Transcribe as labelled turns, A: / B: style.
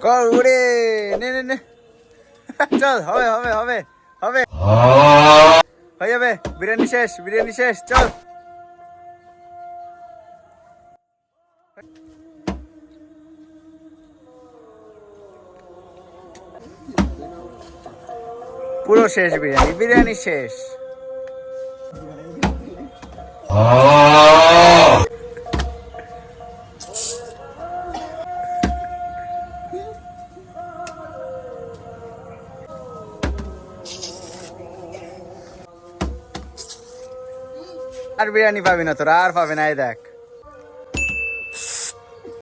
A: কর উড়ে, নে নে নে, চল, হবে হবে হবে হবে, হয়ে যাবে। বিরিয়ানি শেষ, বিরিয়ানি শেষ, চল। পুরো শেষ বিরিয়ানি, বিরিয়ানি শেষ। আর বিরিয়ানি পাবি না তোরা, আর পাবি না, এই দেখ।